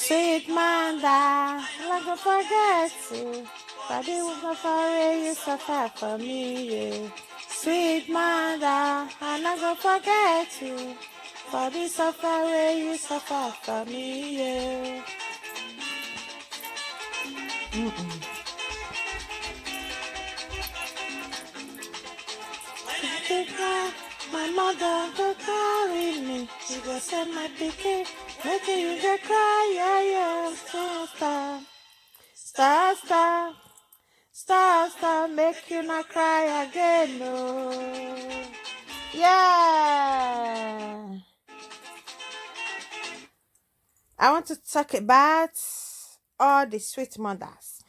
Sweet mother, I'm not gonna forget you. But it was not for you suffer for me. Yeah. Sweet mother, I'm not gonna forget you. For the suffer where you suffer for me. Yeah. My mother go carry me. She go send my pikin, making you go cry, yeah, yeah. Star, star, star, star, star, make you not cry again, no. Yeah. I want to talk about all the sweet mothers.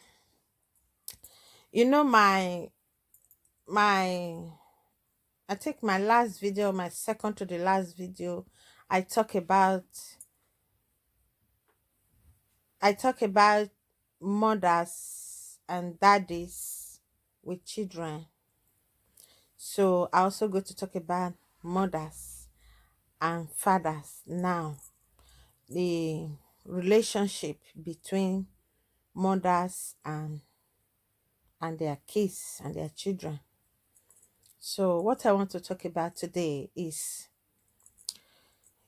You know, my I think my last video, my second to the last video, I talk about I talk about mothers and daddies with children. So I also go to talk about mothers and fathers now. The relationship between mothers and their kids and their children. So what I want to talk about today is,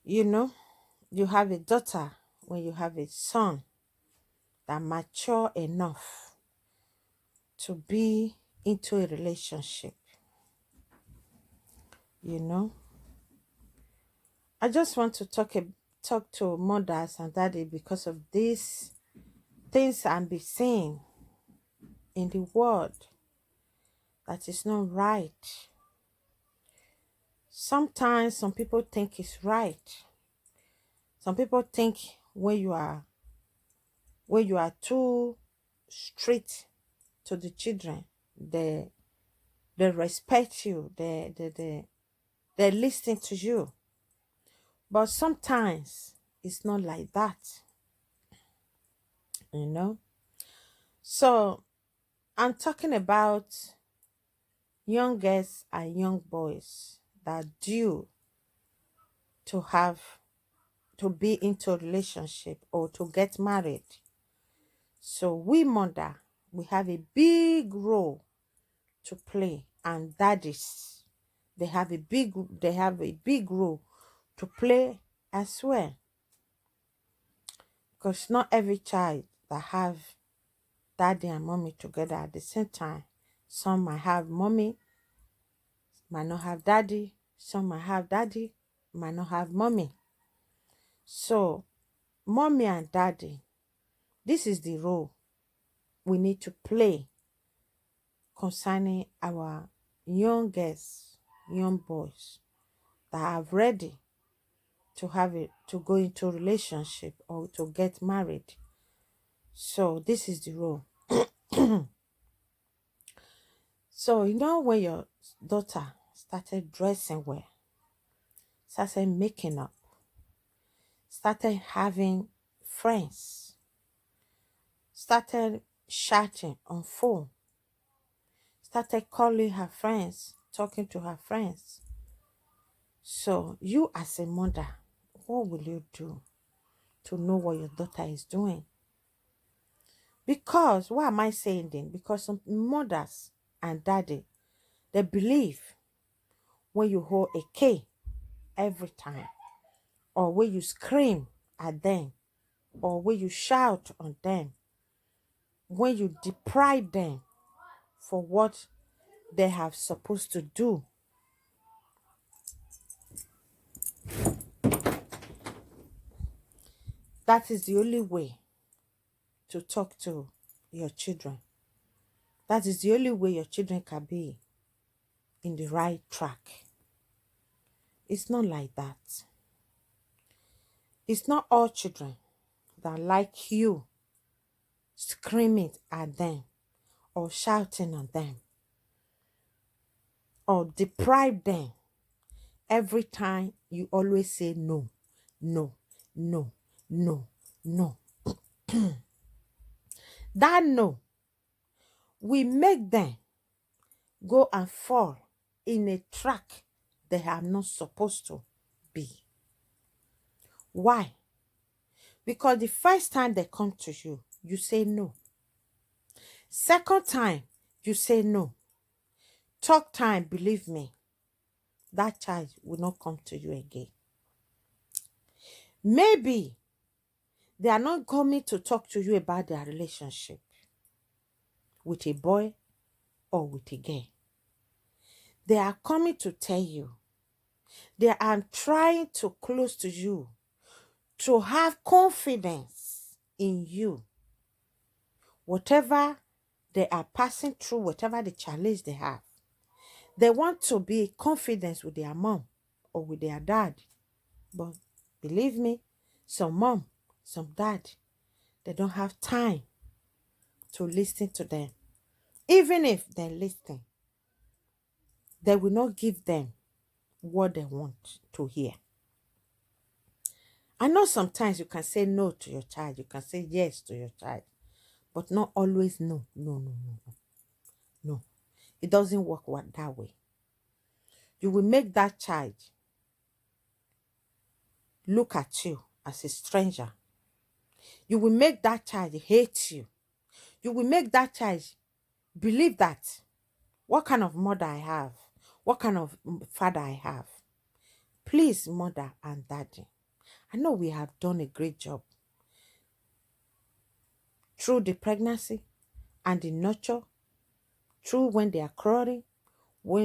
you know, you have a daughter when you have a son that mature enough to be into a relationship, you know. I just want to talk to mothers and daddy because of these things I'm be seeing in the world that is not right. Sometimes some people think it's right. Some people think when you are too strict to the children, they respect you, they listen to you. But sometimes it's not like that, you know. So I'm talking about young girls and young boys that due to have to be into a relationship or to get married. So we mother, we have a big role to play, and daddies, they have a big role to play as well, because not every child that have daddy and mommy together at the same time. Some might have mommy, might not have daddy. Some might have daddy, might not have mommy. So mommy and daddy, this is the role we need to play concerning our young girls, young boys that are ready to go into a relationship or to get married. So this is the role. So when your daughter started dressing well, started making up, started having friends, started chatting on phone, started calling her friends, talking to her friends. So you as a mother, what will you do to know what your daughter is doing? Because, why am I saying then? Because some mothers and daddy, they believe when you hold a K every time, or when you scream at them, or when you shout on them, when you deprive them for what they have supposed to do, that is the only way to talk to your children. That is the only way your children can be in the right track. It's not like that. It's not all children that like you screaming at them or shouting on them or deprive them every time you always say no, no, no, no, no. That no we make them go and fall in a track they are not supposed to be. Why? Because the first time they come to you, you say no. Second time, you say no. Third time, believe me, that child will not come to you again. Maybe they are not coming to talk to you about their relationship with a boy or with a girl. They are coming to tell you they are trying to close to you, to have confidence in you. Whatever they are passing through, whatever the challenge they have, they want to be confident with their mom or with their dad. But believe me, some mom, some dad, they don't have time to listen to them. Even if they listen, they will not give them what they want to hear. I know sometimes you can say no to your child, you can say yes to your child, but not always no. No. It doesn't work that way. You will make that child look at you as a stranger. You will make that child hate you. You will make that child believe that what kind of mother I have, what kind of father I have. Please, mother and daddy, I know we have done a great job through the pregnancy and the nurture, through when they are crawling,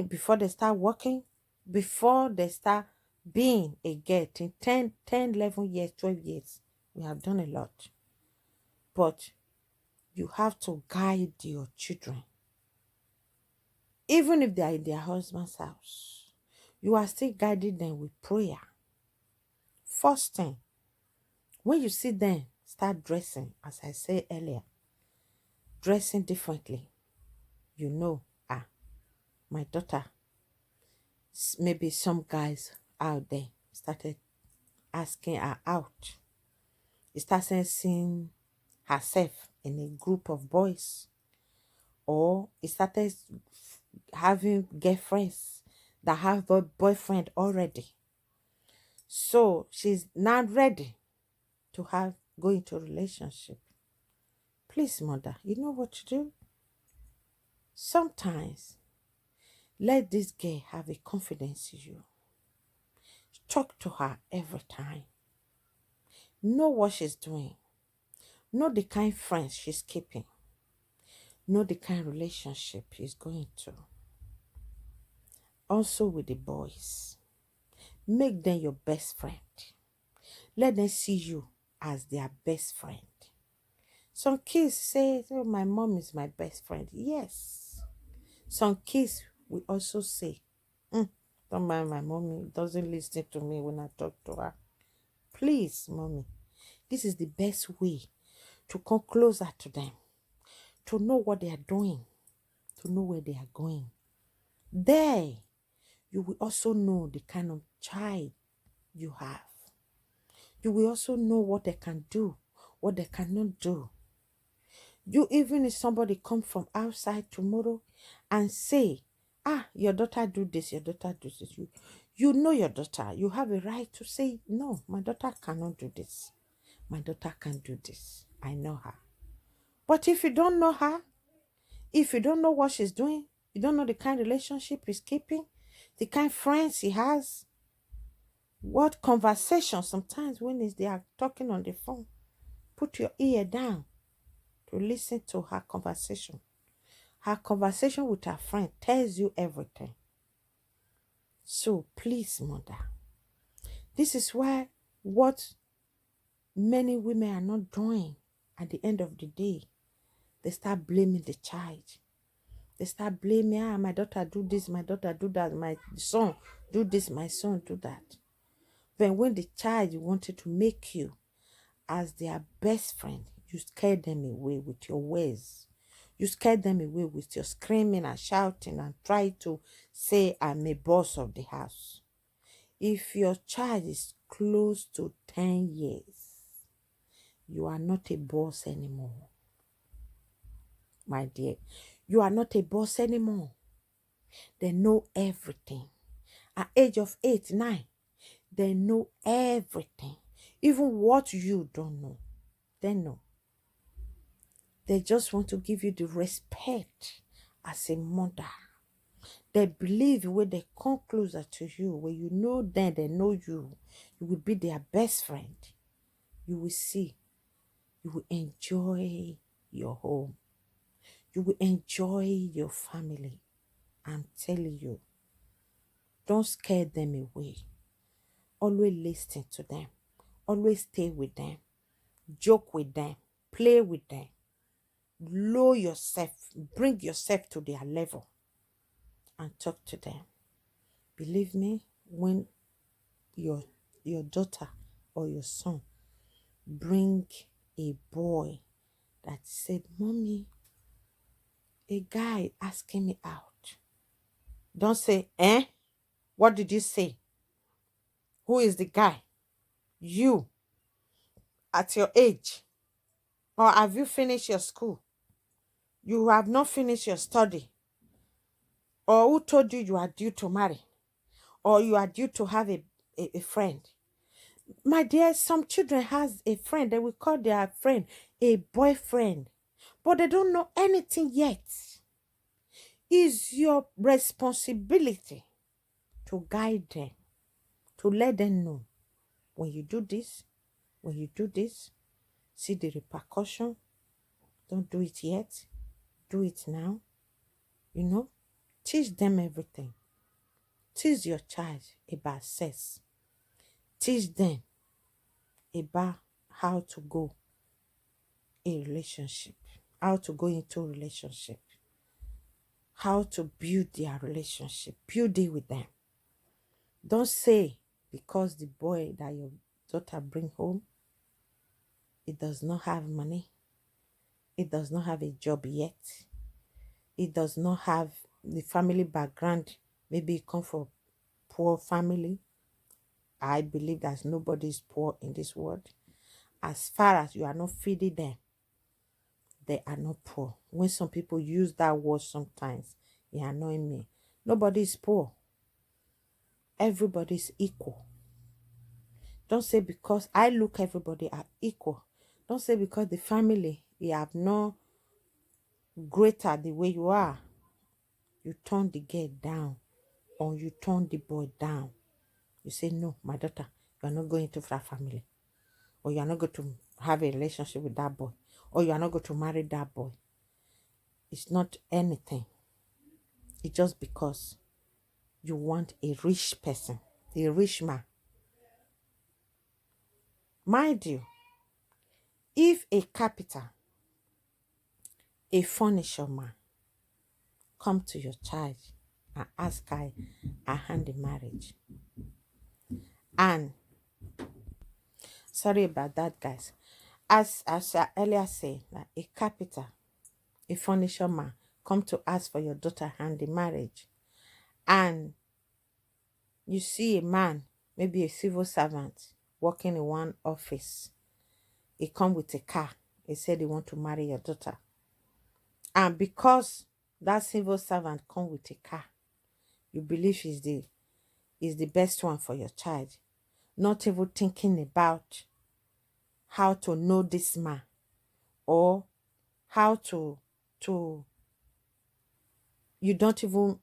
before they start working, before they start being a girl in 10, 11 years, 12 years. We have done a lot. But you have to guide your children. Even if they are in their husband's house, you are still guiding them with prayer. First thing, when you see them start dressing, as I said earlier, dressing differently, you know, my daughter, maybe some guys out there started asking her out. He started seeing herself in a group of boys, or he started having girlfriends that have a boyfriend already. So she's now ready to go into a relationship. Please, mother, you know what to do? Sometimes let this girl have a confidence in you. Talk to her every time. Know what she's doing. Know the kind of friends she's keeping. Know the kind of relationship she's going to. Also with the boys, make them your best friend. Let them see you as their best friend. Some kids say, oh, my mom is my best friend. Yes. Some kids will also say, don't mind my mommy, doesn't listen to me when I talk to her. Please, mommy, this is the best way to come closer to them, to know what they are doing, to know where they are going. There, you will also know the kind of child you have. You will also know what they can do, what they cannot do. You, even if somebody come from outside tomorrow and say, your daughter do this, your daughter do this. You know your daughter. You have a right to say, no, my daughter cannot do this. My daughter can do this. I know her. But if you don't know her, if you don't know what she's doing, you don't know the kind of relationship he's keeping, the kind of friends he has, what conversation sometimes when they are talking on the phone, put your ear down to listen to her conversation. Her conversation with her friend tells you everything. So please, mother, this is why what many women are not doing at the end of the day, they start blaming the child. They start blaming, my daughter do this, my daughter do that, my son do this, my son do that. Then when the child wanted to make you as their best friend, you scared them away with your words. You scared them away with your screaming and shouting and try to say, I'm a boss of the house. If your child is close to 10 years, you are not a boss anymore. My dear, you are not a boss anymore. They know everything. At age of 8, 9, they know everything. Even what you don't know, they know. They just want to give you the respect as a mother. They believe when they come closer to you, when you know them, they know you. You will be their best friend. You will see. You will enjoy your home. You will enjoy your family. I'm telling you. Don't scare them away. Always listen to them. Always stay with them. Joke with them. Play with them. Lower yourself. Bring yourself to their level and talk to them. Believe me, when your daughter or your son bring a boy that said, Mommy, a guy asking me out. Don't say, eh? What did you say? Who is the guy? You, at your age. Or have you finished your school? You have not finished your study. Or who told you you are due to marry? Or you are due to have a friend? My dear, some children has a friend. They will call their friend a boyfriend. But they don't know anything yet. It's your responsibility to guide them, to let them know when you do this, see the repercussion. Don't do it yet. Do it now. Teach them everything. Teach your child about sex. Teach them about how to go a relationship, how to go into a relationship, how to build their relationship, build it with them. Don't say because the boy that your daughter bring home, it does not have money, it does not have a job yet, it does not have the family background, maybe it come from poor family. I believe that nobody is poor in this world. As far as you are not feeding them, they are not poor. When some people use that word sometimes, it annoys me. Nobody is poor. Everybody is equal. Don't say because I look everybody are equal. Don't say because the family you have no greater the way you are, you turn the girl down or you turn the boy down. You say, no, my daughter, you are not going to that family. Or you are not going to have a relationship with that boy. Or you are not going to marry that boy. It's not anything. It's just because you want a rich person, a rich man. Mind you, if a carpenter, a furniture man, come to your child and ask her a hand in marriage, and sorry about that, guys, as I earlier said, that a carpenter, a furniture man, come to ask for your daughter hand in marriage, and you see a man, maybe a civil servant, working in one office, he come with a car, he said he want to marry your daughter, and because that civil servant come with a car, you believe is the best one for your child, not even thinking about how to know this man, or how to you don't even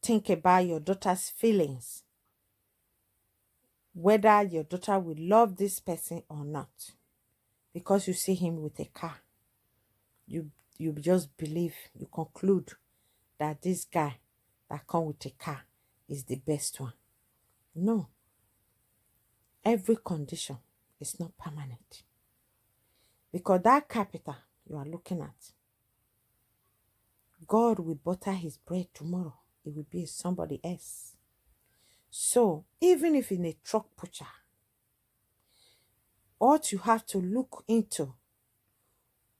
think about your daughter's feelings, whether your daughter will love this person or not, because you see him with a car. You just believe, you conclude that this guy that come with a car is the best one. No. Every condition is not permanent. Because that capital you are looking at, God will butter his bread tomorrow. It will be somebody else. So, even if in a truck pusher, what you have to look into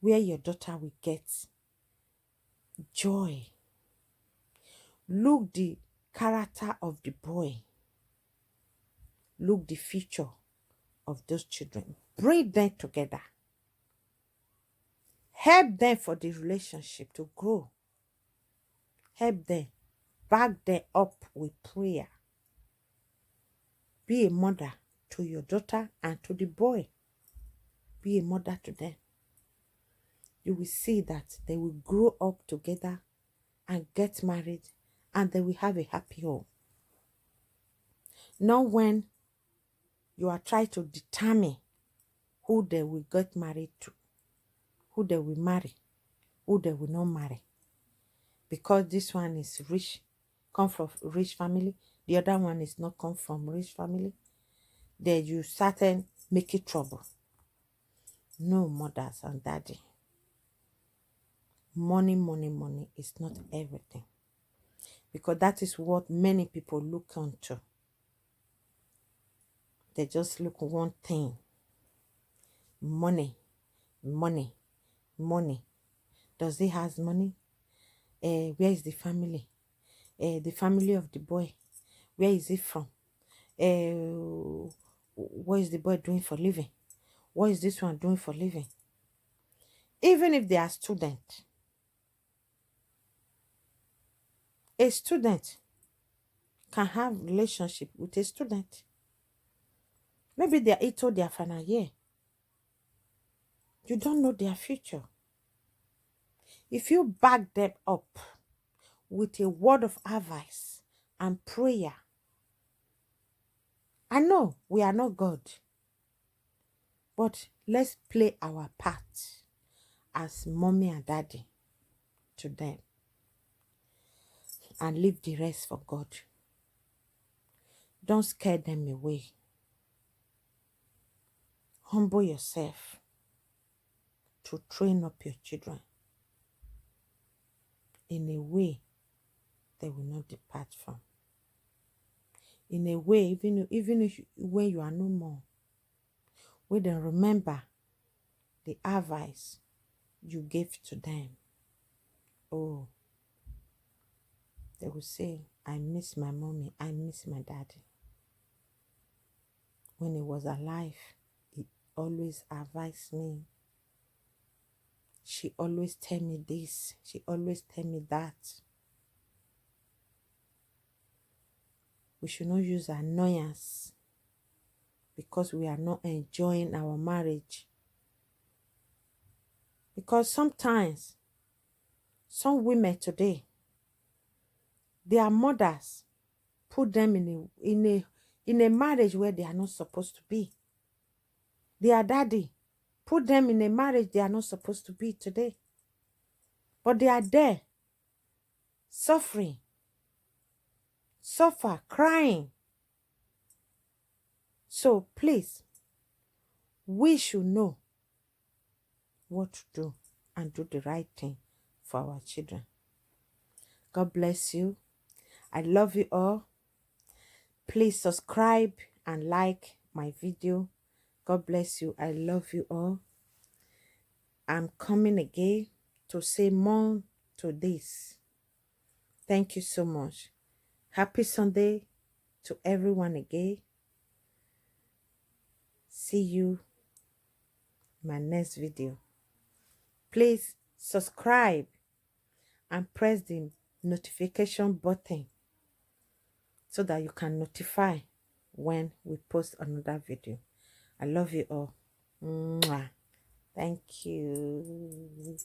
where your daughter will get joy. Look the character of the boy. Look the future of those children. Bring them together. Help them for the relationship to grow. Help them. Back them up with prayer. Be a mother to your daughter and to the boy. Be a mother to them. You will see that they will grow up together and get married and they will have a happy home. Not when you are trying to determine who they will get married to, who they will marry, who they will not marry. Because this one is rich, come from rich family, the other one is not come from rich family, then you started making trouble. No, mothers and daddy. Money, money, money is not everything. Because that is what many people look onto. They just look one thing. Money, money, money. Does he has money? Where is the family? The family of the boy. Where is he from? What is the boy doing for living? What is this one doing for living? Even if they are students, a student can have relationship with a student. Maybe they are into their final year. You don't know their future. If you back them up with a word of advice and prayer, I know we are not God, but let's play our part as mommy and daddy to them and leave the rest for God. Don't scare them away. Humble yourself to train up your children in a way they will not depart from. In a way, even if when you are no more, we then remember the advice you gave to them. Oh, they will say, I miss my mommy, I miss my daddy. When he was alive, he always advised me. She always tell me this, she always tell me that. We should not use annoyance because we are not enjoying our marriage. Because sometimes, some women today, their mothers put them in a marriage where they are not supposed to be. Their daddy put them in a marriage they are not supposed to be today. But they are there, suffering, crying. So please, we should know what to do and do the right thing for our children. God bless you. I love you all. Please subscribe and like my video. God bless you. I love you all. I'm coming again to say more to this. Thank you so much. Happy Sunday to everyone again. See you in my next video. Please subscribe and press the notification button so that you can notify when we post another video. I love you all. Mwah. Thank you.